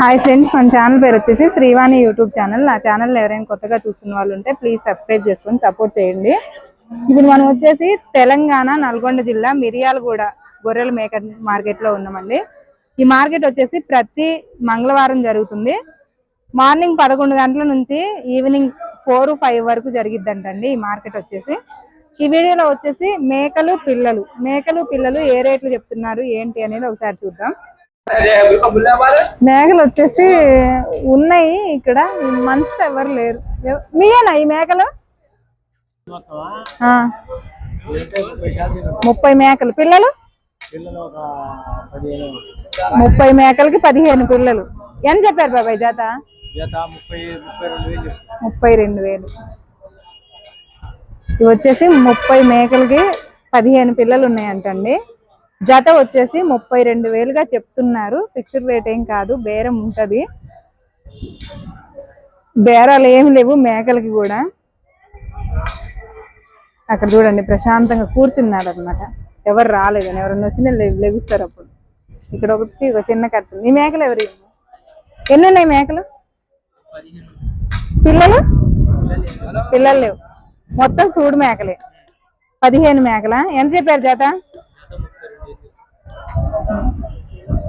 Hi friends, మన channel పేరు వచ్చేసి శ్రీవాణి యూట్యూబ్ ఛానల్. నా ఛానల్ ఎవరైనా కొత్తగా చూస్తున్న వాళ్ళు ఉంటే ప్లీజ్ సబ్స్క్రైబ్ చేసుకొని సపోర్ట్ చేయండి. ఇప్పుడు మనం వచ్చేసి తెలంగాణ నల్గొండ జిల్లా మిర్యాలగూడ గొర్రెల మేక మార్కెట్ లో ఉన్నామండి. ఈ మార్కెట్ వచ్చేసి ప్రతి మంగళవారం జరుగుతుంది. మార్నింగ్ 11 గంటల నుంచి ఈవినింగ్ 4-5 వరకు జరిగిద్దంటండి ఈ మార్కెట్ వచ్చేసి. ఈ వీడియోలో వచ్చేసి మేకలు పిల్లలు ఏ రేట్లు చెప్తున్నారు ఏంటి అనేది ఒకసారి చూద్దాం. మేకలు వచ్చేసి ఉన్నాయి ఇక్కడ, మనుషులు ఎవరు లేరు. మీయేనా ఈ మేకలు? 30 మేకలు. పిల్లలు 30 మేకలకి 15 పిల్లలు. ఎంత చెప్పారు బాబాయ్ జత? 32,000. ఇవి వచ్చేసి 30 మేకలకి 15 పిల్లలు ఉన్నాయంటండి. జత వచ్చేసి 32,000గా చెప్తున్నారు. ఫిక్స్డ్ రేట్ ఏం కాదు, బేరం ఉంటది. బేరాలు ఏమి లేవు మేకలకి కూడా. అక్కడ చూడండి ప్రశాంతంగా కూర్చున్నారు అనమాట, ఎవరు రాలేదని. ఎవరన్నా వచ్చినా లెగుస్తారు అప్పుడు. ఇక్కడ వచ్చి ఒక చిన్న కట్టు. ఈ మేకలు ఎవరు? ఎన్ని ఉన్నాయి మేకలు? పిల్లలు లేవు. మొత్తం సూడు మేకలే. 15 మేకల. ఎంత చెప్పారు జత?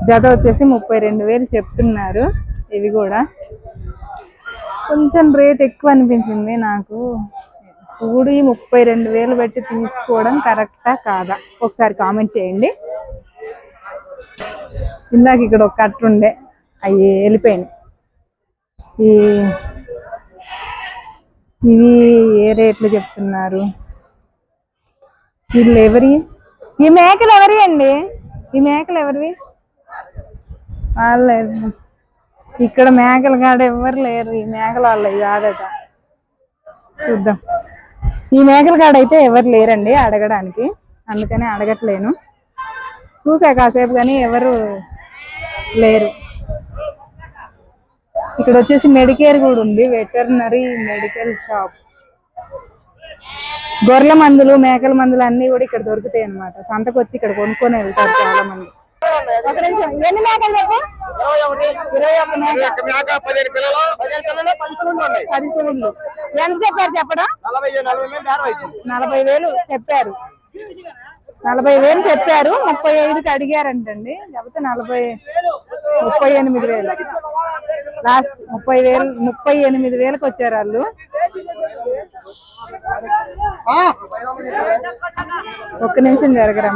జత వచ్చేసి 32,000 చెప్తున్నారు. ఇవి కూడా కొంచెం రేట్ ఎక్కువ అనిపించింది నాకు. సూడి 32,000 పెట్టి తీసుకోవడం కరెక్టా కాదా ఒకసారి కామెంట్ చేయండి. ఇందాక ఇక్కడ ఒక కట్టు ఉండే, అవి వెళ్ళిపోయినాయి. ఇవి ఏ రేట్లు చెప్తున్నారు? వీళ్ళు ఎవరి? ఈ మేకలు ఎవరి అండి? ఈ మేకలు ఎవరివి? వాళ్ళే. ఇక్కడ మేకలు కాడ ఎవరు లేరు. ఈ మేకలు వాళ్ళవి కాదట. చూద్దాం. ఈ మేకల కాడ అయితే ఎవరు లేరండి అడగడానికి, అందుకని అడగట్లేను. చూసా కాసేపు కానీ ఎవరు లేరు. ఇక్కడ వచ్చేసి మెడికేర్ కూడా ఉంది, వెటర్నరీ మెడికల్ షాప్. గొర్రెల మందులు మేకల మందులు అన్ని కూడా ఇక్కడ దొరుకుతాయి అన్నమాట. సంతకు వచ్చి ఇక్కడ కొనుక్కొని వెళ్తారు చాలా మంది. ఒక నిమిషం, ఎన్ని మేకలు చెప్పు? 21 మేకలు. 10 సూళ్ళు. ఎంత చెప్పారు చెప్పడం? 40,000 చెప్పారు. 40,000 చెప్పారు. 35కి అడిగారంటండి. లేకపోతే 38,000 లాస్ట్. 38,000కి వచ్చారు వాళ్ళు. ఒక్క నిమిషం జరగరా.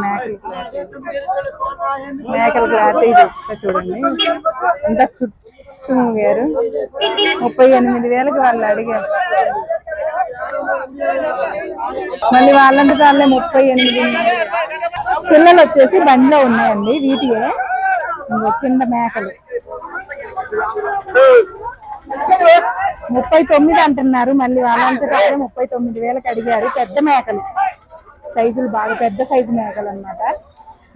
మేకల క్లారిటీ చూపిస్తా చూడండి. ఎంత చుట్టూ మూగారు. 38,000కి వాళ్ళు అడిగారు. మళ్ళీ వాళ్ళంటే వాళ్ళే 38. పిల్లలు వచ్చేసి బండిలో ఉన్నాయండి. వీటియే కింద మేకలు. 39 అంటున్నారు. మళ్ళీ వాళ్ళంటే 39,000కి అడిగారు. పెద్ద మేకలు, సైజులు బాగా పెద్ద సైజు మేకలు అనమాట.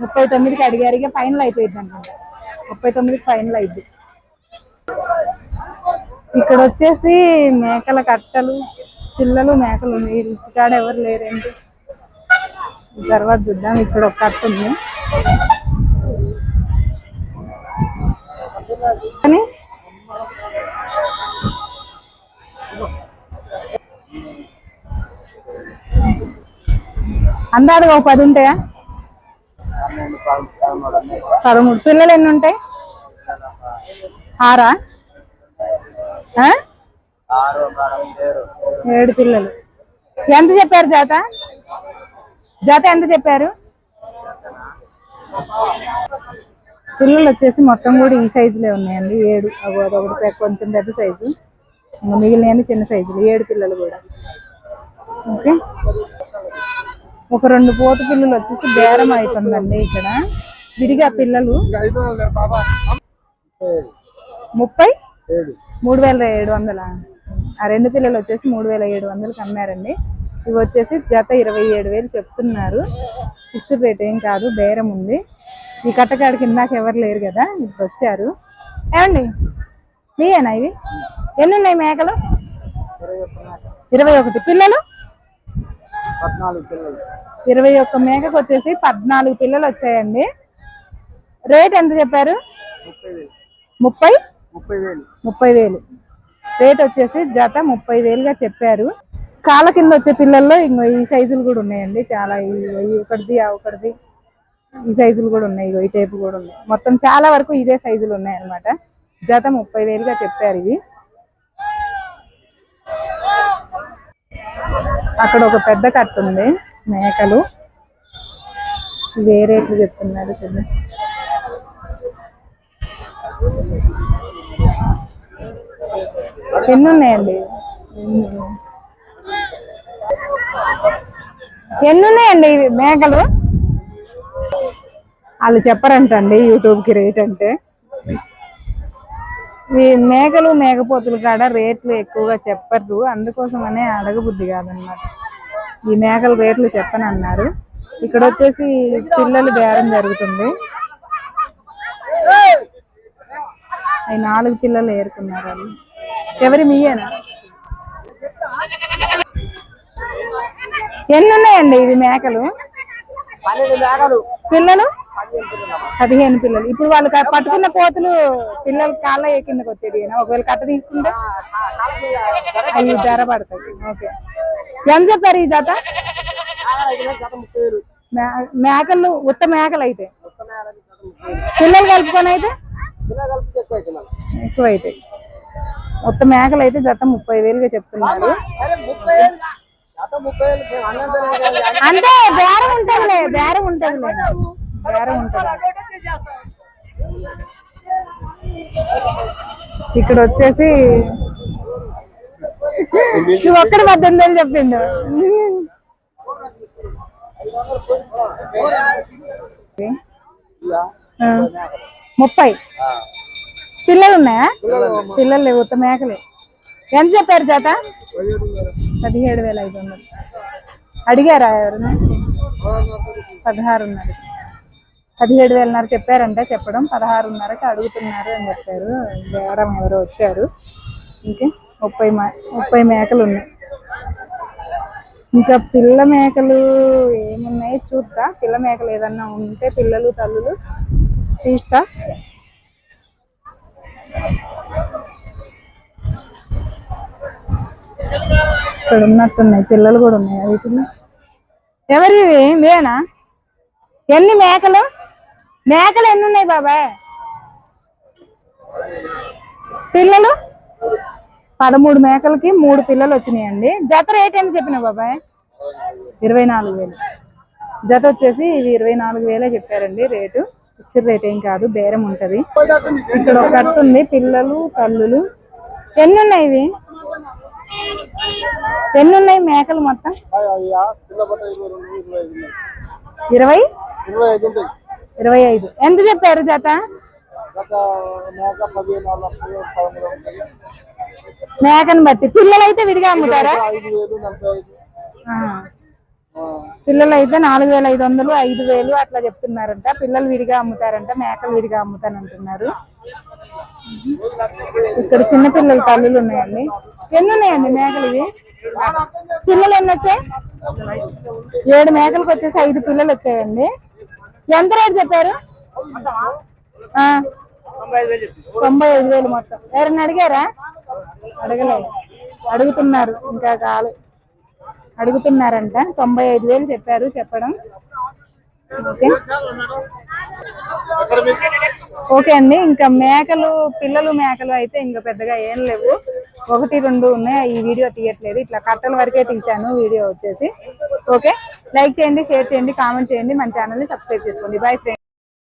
39కి అడిగారు. ఇక ఫైనల్ అయిపోయింది అనమాట. 39కి ఫైనల్ అయింది. ఇక్కడ వచ్చేసి మేకల కట్టలు, పిల్లలు మేకలు ఉన్నాయి. ఇంటికాడ ఎవరు లేరేంటి? తర్వాత చూద్దాం. ఇక్కడ ఒక కట్ట ఉంది కానీ అందాదుగా ఒక 10 ఉంటాయా? 13. పిల్లలు ఎన్ని ఉంటాయి? 6. 7 పిల్లలు. ఎంత చెప్పారు జత? ఎంత చెప్పారు? పిల్లలు వచ్చేసి మొత్తం కూడా ఈ సైజులే ఉన్నాయండి. 7. అదొకటి కొంచెం పెద్ద సైజు, మిగిలిన చిన్న సైజులు. 7 పిల్లలు కూడా. ఓకే. ఒక 2 పోతు పిల్లలు వచ్చేసి బేరం అవుతుందండి ఇక్కడ విడిగా. పిల్లలు 3,700. ఆ 2 పిల్లలు వచ్చేసి 3,700కి అమ్మారండి. ఇవి వచ్చేసి జత 27,000 చెప్తున్నారు. ఫిక్స్డ్ రేట్ ఏం కాదు, బేరం ఉంది. ఈ కట్టకాడికి ఇందాక ఎవరు లేరు కదా, ఇప్పుడు వచ్చారు. ఏమండి మీయేనా ఇవి? ఎన్ని ఉన్నాయి మేకలు? 21. పిల్లలు 21 మేకకు వచ్చేసి 14 పిల్లలు వచ్చాయండి. రేట్ ఎంత చెప్పారు? 30,000 రేట్ వచ్చేసి జత 30,000గా చెప్పారు. కాళ్ళ కింద వచ్చే పిల్లల్లో ఇంకో ఈ సైజులు కూడా ఉన్నాయండి. చాలా ఒకటిది ఒకటిది ఈ సైజులు కూడా ఉన్నాయి. ఈ టైపు కూడా ఉన్నాయి. మొత్తం చాలా వరకు ఇదే సైజులు ఉన్నాయి అన్నమాట. జత 30,000గా చెప్పారు ఇవి. అక్కడ ఒక పెద్ద కట్ట ఉంది మేకలు. వేరే రేట్లు చెప్తున్నారు చూడండి. ఎన్ని ఉన్నాయండి? ఇవి మేకలు? వాళ్ళు చెప్పరంటండి యూట్యూబ్కి రేట్ అంటే. ఈ మేకలు మేకపోతులు కాడ రేట్లు ఎక్కువగా చెప్పరు, అందుకోసమనే అడగబుద్ధి కాదనమాట. ఈ మేకల రేట్లు చెప్పనన్నారు. ఇక్కడ వచ్చేసి పిల్లలు బేరం జరుగుతుంది. అవి 4 పిల్లలు ఏరుకున్నారు. వాళ్ళు ఎవరి మీయేనా? ఎన్ని ఉన్నాయండి ఇవి మేకలు? పిల్లలు 15 పిల్లలు. ఇప్పుడు వాళ్ళు పట్టుకున్న పోతులు పిల్లలు కాళ్ళ కిందకి వచ్చేది. ఒకవేళ కట్ట తీసుకుంటే అవి ధర పడతాయి. ఓకే, ఎంత చెప్పారు ఈ జత? మేకలు ఉత్త మేకలు అయితే, పిల్లలు కలుపుకొని అయితే ఎక్కువైతే. ఉత్త మేకలు అయితే జత 30,000గా చెప్తున్నారు. అంటే బేరం ఉంటుందిలే. ఇక్కడ వచ్చేసి ఒక్కడి 18,000 చెప్పిండు. 30 పిల్లలు ఉన్నాయా? పిల్లలు లేవు, ఉత్త మేకలే. ఎంత చెప్పారు జత? 17,500. అడిగారా ఎవరైనా? 16,500. 17,500 చెప్పారంటే చెప్పడం 16,500కి అడుగుతున్నారు అని చెప్పారు. బేరం ఎవరో వచ్చారు. ఇంకా 30 మేకలు ఉన్నాయి. ఇంకా పిల్ల మేకలు ఏమున్నాయి చూస్తా. పిల్ల మేకలు ఏదన్నా ఉంటే పిల్లలు తల్లులు తీస్తా. ఇక్కడ ఉన్నట్టున్నాయి పిల్లలు కూడా ఉన్నాయి. వీటిని ఎవరివి? మేనా? ఎన్ని మేకలు? ఎన్ని ఉన్నాయి బాబాయ్? పిల్లలు 13 మేకలకి 3 పిల్లలు వచ్చినాయండి. జత రేట్ ఎంత చెప్పినా బాబాయ్? 24,000. జత వచ్చేసి ఇవి 24,000 చెప్పారండి రేటు. ఫిక్స్డ్ రేట్ ఏం కాదు, బేరం ఉంటది. ఇక్కడ ఒక కట్ట ఉంది పిల్లలు తల్లులు. ఎన్ని ఉన్నాయి ఇవి? ఎన్ని ఉన్నాయి మేకలు మొత్తం? 25. ఎంత చెప్పారు జత? మేకను బట్టి. పిల్లలు అయితే విడిగా అమ్ముతారా? పిల్లలు అయితే 4,500, 5,000 అట్లా చెప్తున్నారంట. పిల్లలు విడిగా అమ్ముతారంట, మేకలు విడిగా అమ్ముతానంటున్నారు. ఇక్కడ చిన్న పిల్లలు తల్లులు ఉన్నాయండి. ఎన్ని ఉన్నాయండి మేకలు ఇవి? పిల్లలు ఎన్ని వచ్చాయి? 7 మేకలకు వచ్చేసి 5 పిల్లలు వచ్చాయండి. ఎంత రేటు చెప్పారు? 95,000 మొత్తం. ఎవరైనా అడిగారా? అడగలేదు, అడుగుతున్నారు. ఇంకా కాదు, అడుగుతున్నారంట. 95,000 చెప్పారు చెప్పడం. ఓకే అండి. ఇంకా మేకలు పిల్లలు మేకలు అయితే ఇంకా పెద్దగా ఏం లేవు. 1, 2 ఉన్నాయి. ఈ వీడియో తీయట్లేదు, ఇట్లా కట్టల వరకే తీసాను వీడియో వచ్చేసి. ఓకే, లైక్ చేయండి, షేర్ చేయండి, కామెంట్ చేయండి, మన ఛానల్ని సబ్స్క్రైబ్ చేసుకోండి. Bye friends.